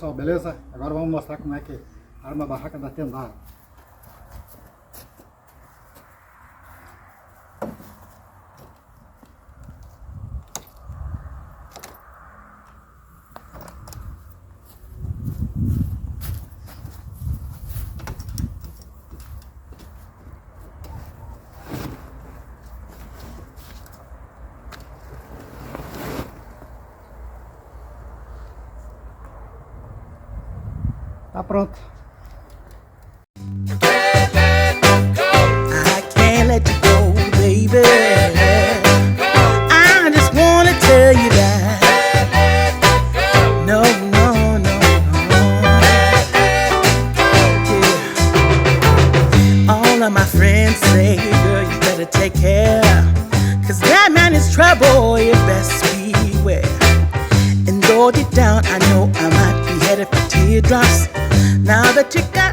pessoal, beleza? Agora vamos mostrar como é que arma a barraca da Tendaro. Tá pronto. I can't let you go, baby. I just wanna tell you that. No, no, no, no. Yeah. All of my friends say, girl, you better take care, 'cause that man is trouble, you best beware. And though deep down, I know I might be headed for teardrops. Now that you got